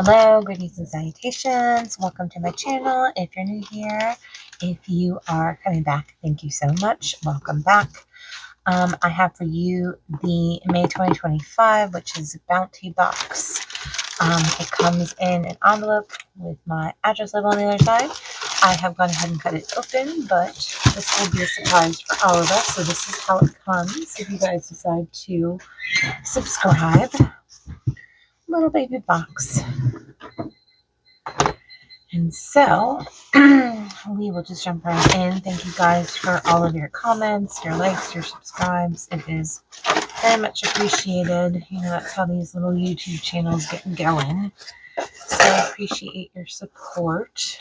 Hello, greetings and salutations. Welcome to my channel. If you're new here, if you are coming back, thank you so much. Welcome back. I have for you the May 2025, which is a bounty box. It comes in an envelope with my address label on the other side. I have gone ahead and cut it open, but this will be a surprise for all of us. So this is how it comes if you guys decide to subscribe. Little baby box. And so we will just jump right in. Thank you guys for all of your comments, your likes, your subscribes. It is very much appreciated. You know, that's how these little YouTube channels get going. So I appreciate your support.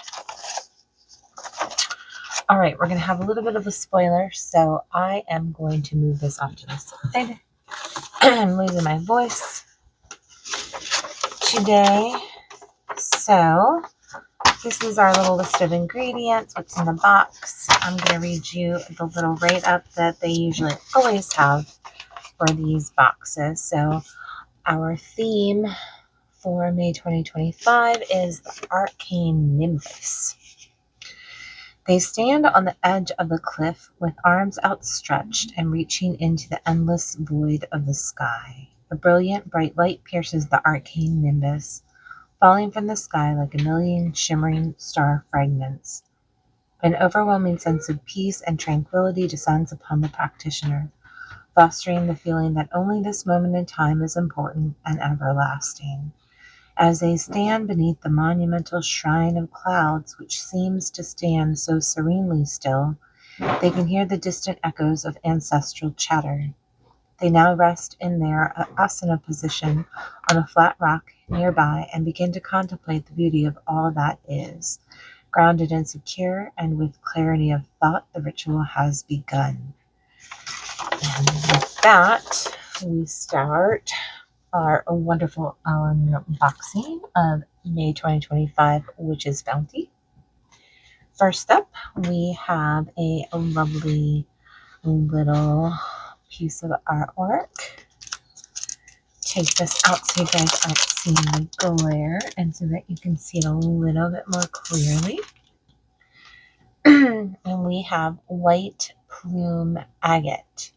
All right, we're going to have a little bit of a spoiler. So I am going to move this off to the side. I'm losing my voice today. So this is our little list of ingredients, what's in the box. I'm going to read you the little write-up that they usually always have for these boxes. So our theme for May 2025 is the arcane nimbus. They stand on the edge of the cliff with arms outstretched and reaching into the endless void of the sky. A brilliant, bright light pierces the arcane nimbus, falling from the sky like a million shimmering star fragments. An overwhelming sense of peace and tranquility descends upon the practitioner, fostering the feeling that only this moment in time is important and everlasting. As they stand beneath the monumental shrine of clouds, which seems to stand so serenely still, they can hear the distant echoes of ancestral chatter. They now rest in their asana position on a flat rock nearby and begin to contemplate the beauty of all that is. Grounded and secure, and with clarity of thought, the ritual has begun. And with that, we start our wonderful unboxing of May 2025, Witch's Bounty. First up, we have a lovely little piece of artwork. Take this out so you guys aren't seeing the glare and so that you can see it a little bit more clearly. And we have white plume agate.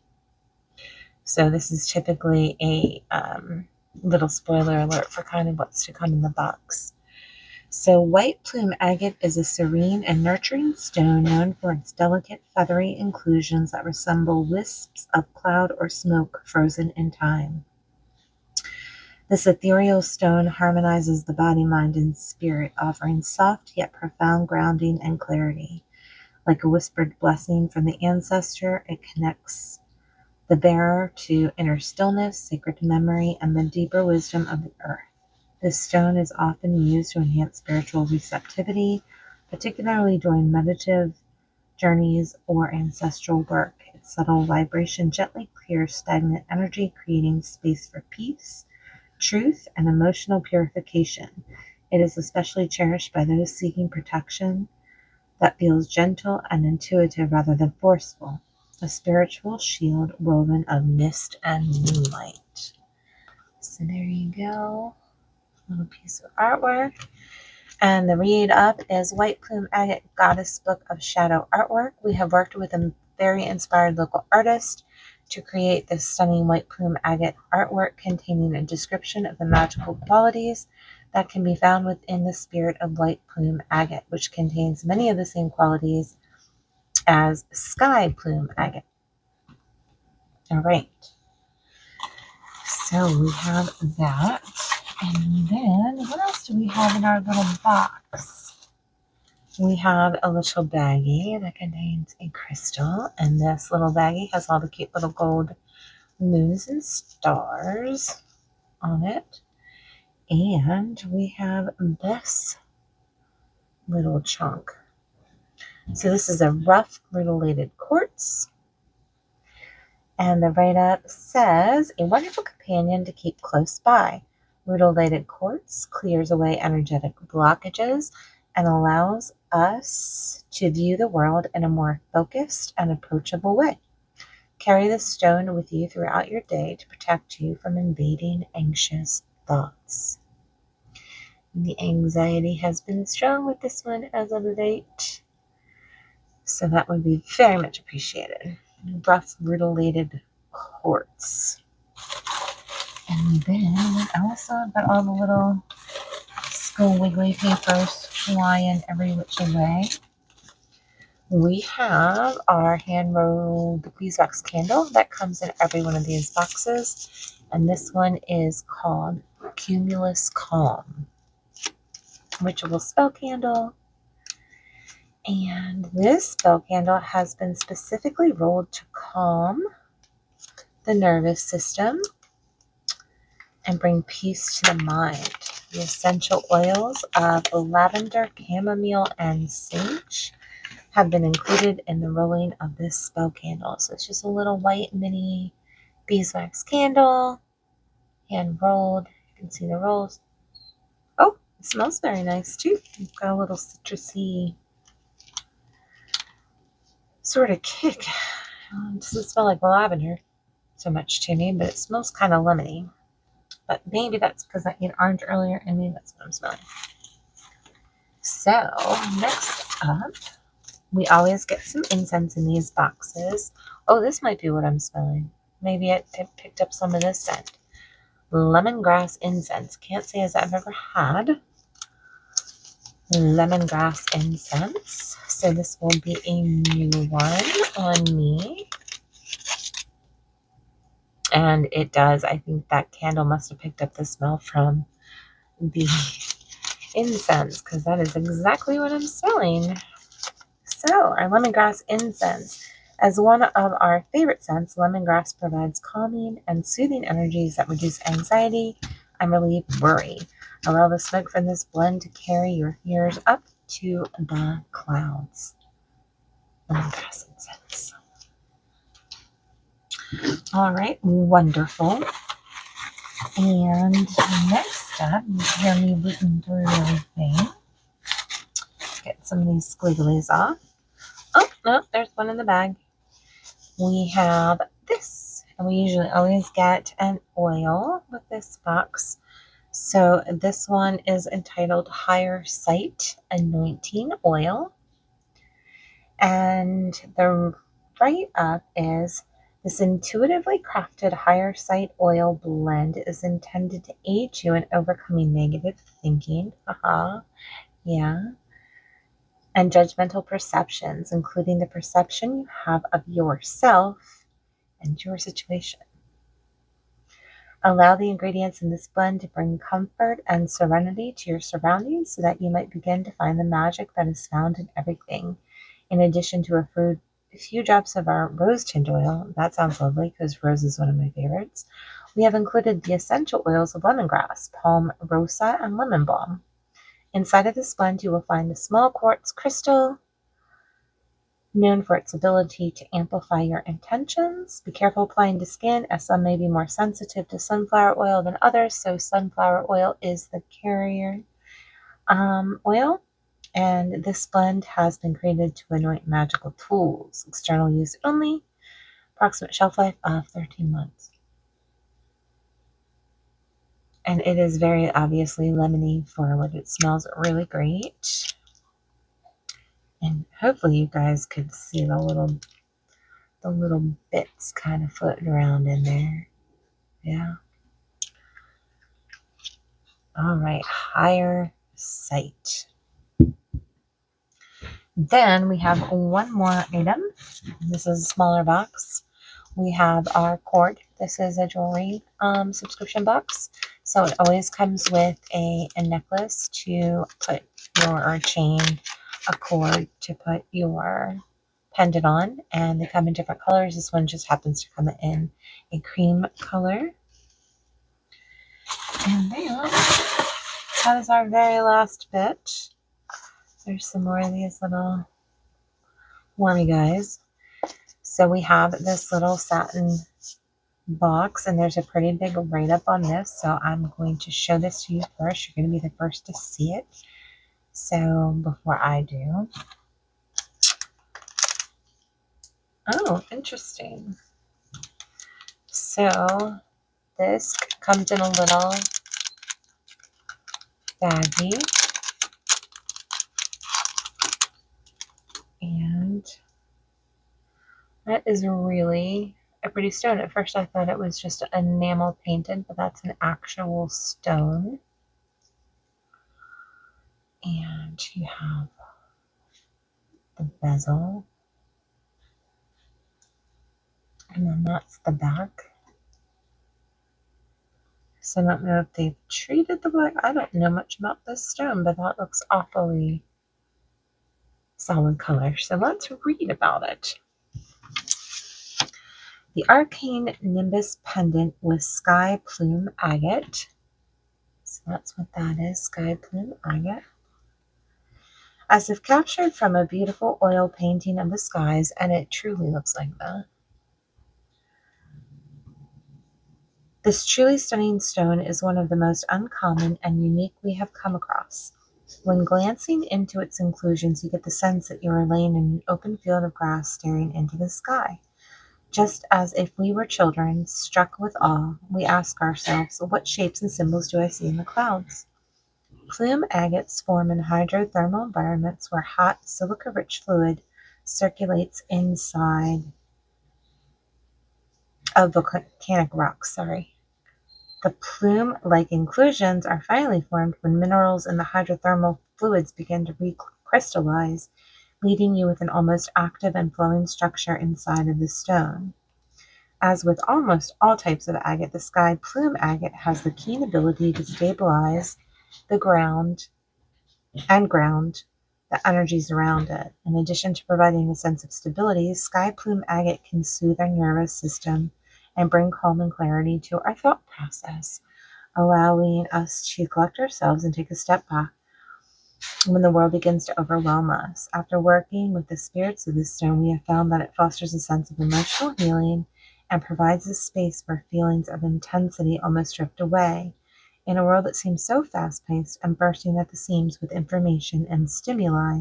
So this is typically a little spoiler alert for kind of what's to come in the box. So white plume agate is a serene and nurturing stone known for its delicate feathery inclusions that resemble wisps of cloud or smoke frozen in time. This ethereal stone harmonizes the body, mind, and spirit, offering soft yet profound grounding and clarity. Like a whispered blessing from the ancestor, it connects the bearer to inner stillness, sacred memory, and the deeper wisdom of the earth. This stone is often used to enhance spiritual receptivity, particularly during meditative journeys or ancestral work. Its subtle vibration gently clears stagnant energy, creating space for peace, truth, and emotional purification. It is especially cherished by those seeking protection that feels gentle and intuitive rather than forceful, a spiritual shield woven of mist and moonlight. So there you go. Little piece of artwork. And the read up is White Plume Agate Goddess Book of Shadow Artwork. We have worked with a very inspired local artist to create this stunning white plume agate artwork containing a description of the magical qualities that can be found within the spirit of white plume agate, which contains many of the same qualities as sky plume agate. All right. So we have that. And then what else do we have in our little box? We have a little baggie that contains a crystal, and this little baggie has all the cute little gold moons and stars on it. And we have this little chunk. So this is a rough rutilated quartz. And the write-up says, a wonderful companion to keep close by. Rutilated quartz clears away energetic blockages and allows us to view the world in a more focused and approachable way. Carry this stone with you throughout your day to protect you from invading anxious thoughts. The anxiety has been strong with this one as of late, so that would be very much appreciated. Rough, rutilated quartz. And then also I've got all the little skull wiggly papers flying every which way. We have our hand-rolled beeswax candle that comes in every one of these boxes, and this one is called Cumulus Calm Ritual Spell Candle. And this spell candle has been specifically rolled to calm the nervous system and bring peace to the mind. The essential oils of lavender, chamomile, and sage have been included in the rolling of this spell candle. So it's just a little white mini beeswax candle, hand rolled. You can see the rolls. Oh, it smells very nice too. You've got a little citrusy sort of kick. It doesn't smell like lavender so much to me, but it smells kind of lemony. But maybe that's because I ate orange earlier, and maybe that's what I'm smelling. So next up, we always get some incense in these boxes. Oh, this might be what I'm smelling. Maybe I picked up some of this scent. Lemongrass incense. Can't say as I've ever had lemongrass incense. So this will be a new one on me. And it does. I think that candle must have picked up the smell from the incense, because that is exactly what I'm smelling. So, our lemongrass incense. As one of our favorite scents, lemongrass provides calming and soothing energies that reduce anxiety and relieve worry. Allow the smoke from this blend to carry your fears up to the clouds. Lemongrass incense. All right, wonderful. And next up, you hear me rooting through everything. Get some of these squigglies off. Oh, no, there's one in the bag. We have this, and we usually always get an oil with this box. So this one is entitled Higher Sight Anointing Oil. And the write-up is, this intuitively crafted higher sight oil blend is intended to aid you in overcoming negative thinking. Yeah. And judgmental perceptions, including the perception you have of yourself and your situation. Allow the ingredients in this blend to bring comfort and serenity to your surroundings so that you might begin to find the magic that is found in everything. In addition to a few drops of our rose tint oil, that sounds lovely because rose is one of my favorites, we have included the essential oils of lemongrass, palm rosa, and lemon balm. Inside of this blend, you will find a small quartz crystal, known for its ability to amplify your intentions. Be careful applying to skin, as some may be more sensitive to sunflower oil than others, so sunflower oil is the carrier oil. And this blend has been created to anoint magical tools. External use only. Approximate shelf life of 13 months. And it is very obviously lemony forward. It smells really great. And hopefully you guys could see the little bits kind of floating around in there. Yeah. All right. Higher sight. Then we have one more item. This is a smaller box. We have our cord. This is a jewelry subscription box. So it always comes with a necklace to put or a chain, a cord to put your pendant on. And they come in different colors. This one just happens to come in a cream color. And then that is our very last bit. There's some more of these little wormy guys. So we have this little satin box, and there's a pretty big write-up on this, so I'm going to show this to you first. You're going to be the first to see it. So before I do, oh, interesting. So this comes in a little baggie. And that is really a pretty stone. At first I thought it was just enamel painted, but that's an actual stone. And you have the bezel. And then that's the back. So I don't know if they've treated the black. I don't know much about this stone, but that looks awfully solid color. So let's read about it. The arcane nimbus pendant with sky plume agate. So that's what that is, sky plume agate. As if captured from a beautiful oil painting of the skies, and it truly looks like that. This truly stunning stone is one of the most uncommon and unique we have come across. When glancing into its inclusions, you get the sense that you are laying in an open field of grass staring into the sky. Just as if we were children, struck with awe, we ask ourselves, what shapes and symbols do I see in the clouds? Plume agates form in hydrothermal environments where hot, silica-rich fluid circulates inside of volcanic rocks. The plume-like inclusions are finally formed when minerals in the hydrothermal fluids begin to recrystallize, leaving you with an almost active and flowing structure inside of the stone. As with almost all types of agate, the sky plume agate has the keen ability to stabilize the ground the energies around it. In addition to providing a sense of stability, sky plume agate can soothe our nervous system and bring calm and clarity to our thought process, allowing us to collect ourselves and take a step back when the world begins to overwhelm us. After working with the spirits of this stone, we have found that it fosters a sense of emotional healing and provides a space where feelings of intensity almost drift away. In a world that seems so fast-paced and bursting at the seams with information and stimuli,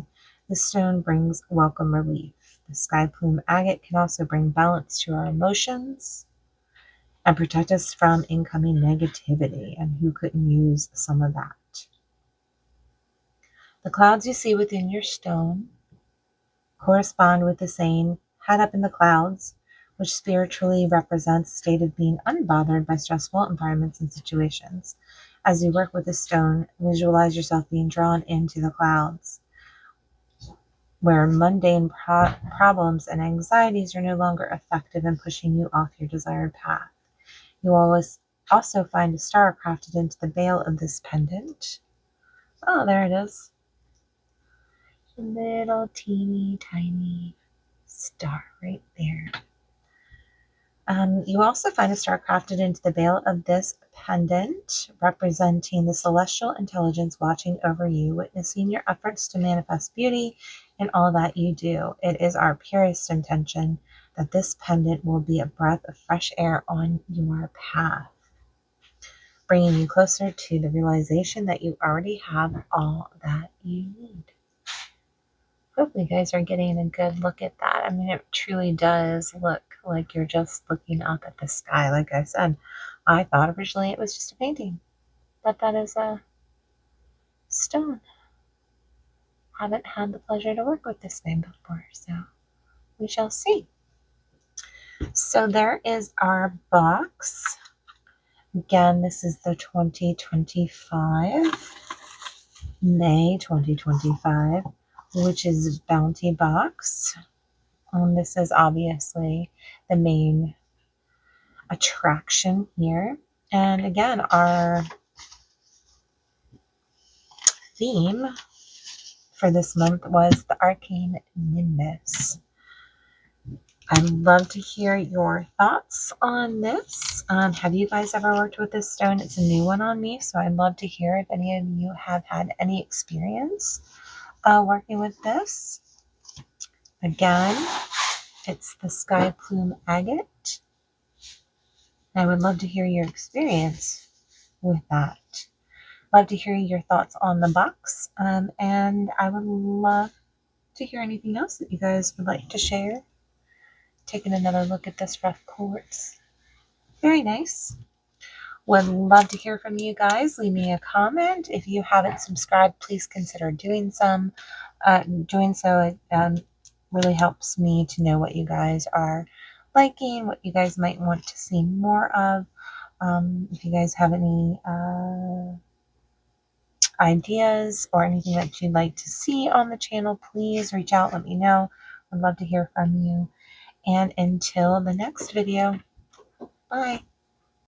the stone brings welcome relief. The sky plume agate can also bring balance to our emotions and protect us from incoming negativity, and who couldn't use some of that? The clouds you see within your stone correspond with the saying, head up in the clouds, which spiritually represents a state of being unbothered by stressful environments and situations. As you work with the stone, visualize yourself being drawn into the clouds, where mundane problems and anxieties are no longer effective in pushing you off your desired path. You always also find a star crafted into the bail of this pendant. Oh, there it is. A little teeny tiny star right there. You also find a star crafted into the bail of this pendant, representing the celestial intelligence watching over you, witnessing your efforts to manifest beauty in all that you do. It is our purest intention that this pendant will be a breath of fresh air on your path, bringing you closer to the realization that you already have all that you need. Hopefully you guys are getting a good look at that. I mean, it truly does look like you're just looking up at the sky. Like I said, I thought originally it was just a painting, but that is a stone. Haven't had the pleasure to work with this thing before, so we shall see. So there is our box. Again, this is the 2025, May 2025, which is Bounty Box. This is obviously the main attraction here. And again, our theme for this month was the arcane nimbus. I'd love to hear your thoughts on this. Have you guys ever worked with this stone? It's a new one on me, so I'd love to hear if any of you have had any experience working with this. Again, it's the sky plume agate. I would love to hear your experience with that. Love to hear your thoughts on the box, and I would love to hear anything else that you guys would like to share. Taking another look at this rough quartz. Very nice. Would love to hear from you guys. Leave me a comment. If you haven't subscribed, please consider doing so. It really helps me to know what you guys are liking, what you guys might want to see more of. If you guys have any ideas or anything that you'd like to see on the channel, please reach out. Let me know. I'd love to hear from you. And until the next video, bye.